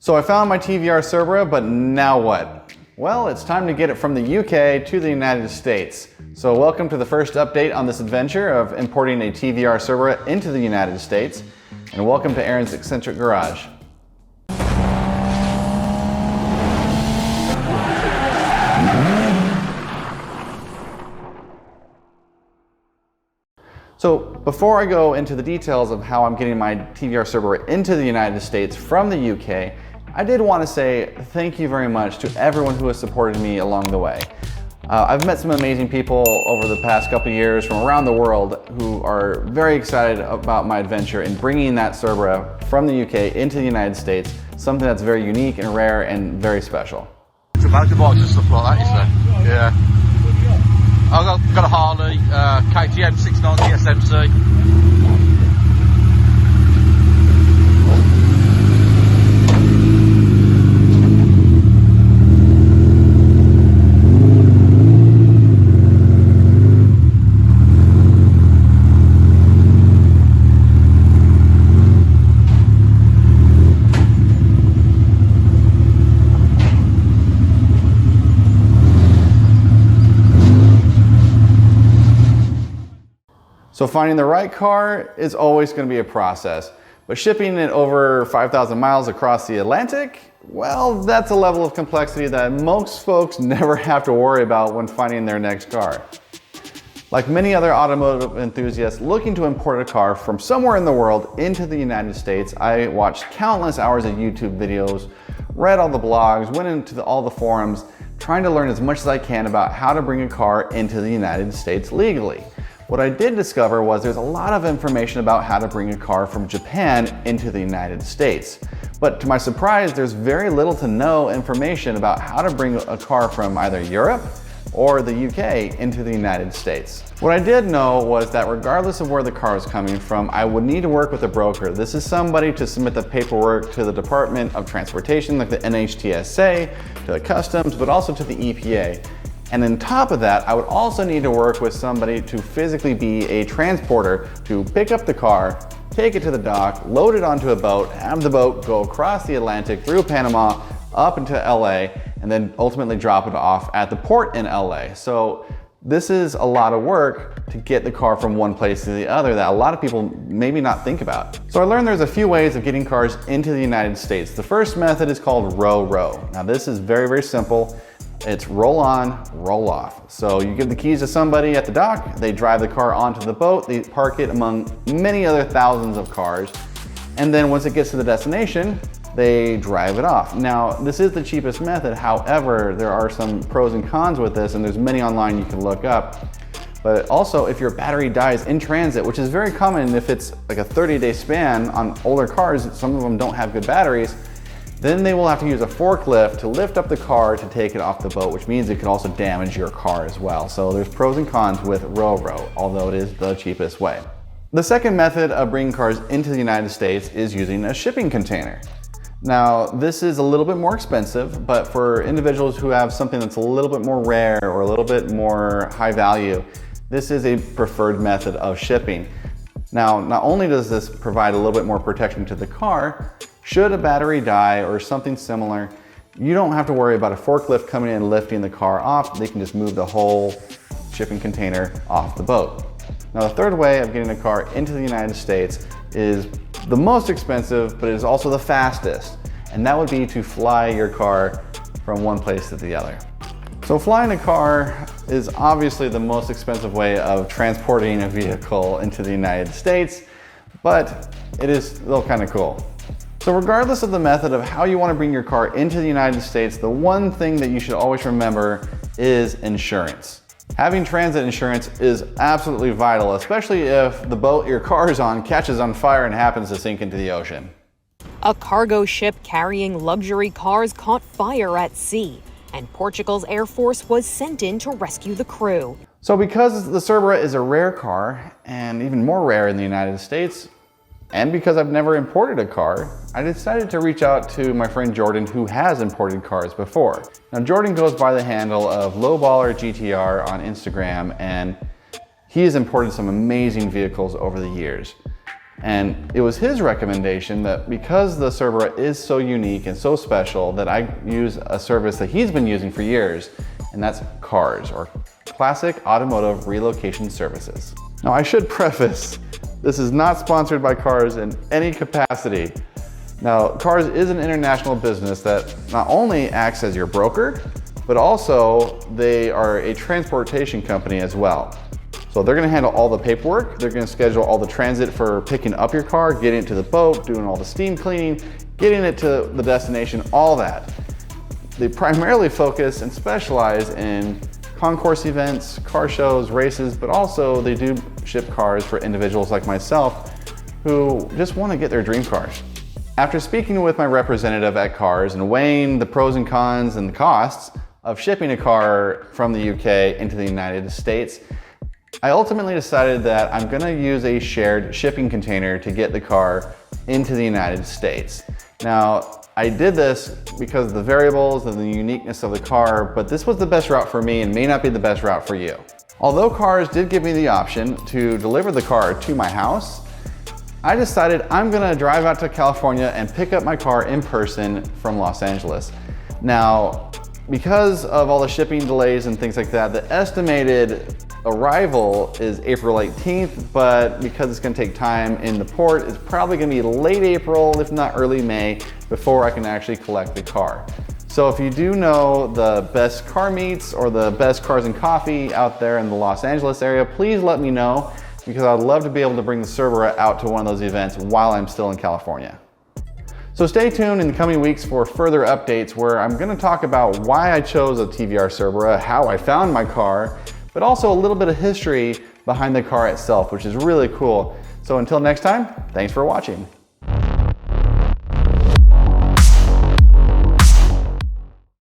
So I found my TVR Cerbera, but now what? Well, it's time to get it from the UK to the United States. So welcome to the first update on this adventure of importing a TVR Cerbera into the United States. And welcome to Aaron's Eccentric Garage. So before I go into the details of how I'm getting my TVR Cerbera into the United States from the UK, I did want to say thank you very much to everyone who has supported me along the way. I've met some amazing people over the past couple of years from around the world who are very excited about my adventure in bringing that Cerbera from the UK into the United States, something that's very unique and rare and very special. To motorbikes and stuff like that, you say? Yeah. I've got a Harley, KTM 690 SMC. So finding the right car is always going to be a process, but shipping it over 5,000 miles across the Atlantic, well, that's a level of complexity that most folks never have to worry about when finding their next car. Like many other automotive enthusiasts looking to import a car from somewhere in the world into the United States, I watched countless hours of YouTube videos, read all the blogs, went into all the forums, trying to learn as much as I can about how to bring a car into the United States legally. What I did discover was there's a lot of information about how to bring a car from Japan into the United States. But to my surprise, there's very little to no information about how to bring a car from either Europe or the UK into the United States. What I did know was that regardless of where the car is coming from, I would need to work with a broker. This is somebody to submit the paperwork to the Department of Transportation, like the NHTSA, to the Customs, but also to the EPA. And on top of that, I would also need to work with somebody to physically be a transporter to pick up the car, take it to the dock, load it onto a boat, have the boat go across the Atlantic through Panama up into LA, and then ultimately drop it off at the port in LA. So this is a lot of work to get the car from one place to the other that a lot of people maybe not think about. So I learned there's a few ways of getting cars into the United States. The first method is called row-row. Now this is very, very simple. It's roll on, roll off. So you give the keys to somebody at the dock, they drive the car onto the boat, they park it among many other thousands of cars, and then once it gets to the destination, they drive it off. Now, this is the cheapest method. However, there are some pros and cons with this, and there's many online you can look up. But also, if your battery dies in transit, which is very common if it's like a 30-day span on older cars, some of them don't have good batteries, then they will have to use a forklift to lift up the car to take it off the boat, which means it could also damage your car as well. So there's pros and cons with row-row, although it is the cheapest way. The second method of bringing cars into the United States is using a shipping container. Now, this is a little bit more expensive, but for individuals who have something that's a little bit more rare or a little bit more high value, this is a preferred method of shipping. Now, not only does this provide a little bit more protection to the car, should a battery die or something similar, you don't have to worry about a forklift coming in and lifting the car off. They can just move the whole shipping container off the boat. Now, the third way of getting a car into the United States is the most expensive, but it is also the fastest. And that would be to fly your car from one place to the other. So flying a car is obviously the most expensive way of transporting a vehicle into the United States, but it is still kind of cool. So regardless of the method of how you want to bring your car into the United States, the one thing that you should always remember is insurance. Having transit insurance is absolutely vital, especially if the boat your car is on catches on fire and happens to sink into the ocean. A cargo ship carrying luxury cars caught fire at sea, and Portugal's Air Force was sent in to rescue the crew. So because the Cerbera is a rare car, and even more rare in the United States, and because I've never imported a car, I decided to reach out to my friend Jordan, who has imported cars before. Now Jordan goes by the handle of Lowballer GTR on Instagram, and he has imported some amazing vehicles over the years. And it was his recommendation that because the Cerbera is so unique and so special that I use a service that he's been using for years, and that's CARS, or Classic Automotive Relocation Services. Now I should preface, this is not sponsored by CARS in any capacity. Now, CARS is an international business that not only acts as your broker, but also they are a transportation company as well. So they're gonna handle all the paperwork, they're gonna schedule all the transit for picking up your car, getting it to the boat, doing all the steam cleaning, getting it to the destination, all that. They primarily focus and specialize in concourse events, car shows, races, but also they do ship cars for individuals like myself who just wanna get their dream cars. After speaking with my representative at CARS and weighing the pros and cons and the costs of shipping a car from the UK into the United States, I ultimately decided that I'm gonna use a shared shipping container to get the car into the United States. Now, I did this because of the variables and the uniqueness of the car, but this was the best route for me and may not be the best route for you. Although CARS did give me the option to deliver the car to my house, I decided I'm gonna drive out to California and pick up my car in person from Los Angeles. Now, because of all the shipping delays and things like that, the estimated arrival is April 18th, but because it's gonna take time in the port, it's probably gonna be late April, if not early May, before I can actually collect the car. So if you do know the best car meets or the best cars and coffee out there in the Los Angeles area, please let me know, because I'd love to be able to bring the Cerbera out to one of those events while I'm still in California. So stay tuned in the coming weeks for further updates where I'm gonna talk about why I chose a TVR Cerbera, how I found my car, but also a little bit of history behind the car itself, which is really cool. So until next time, thanks for watching.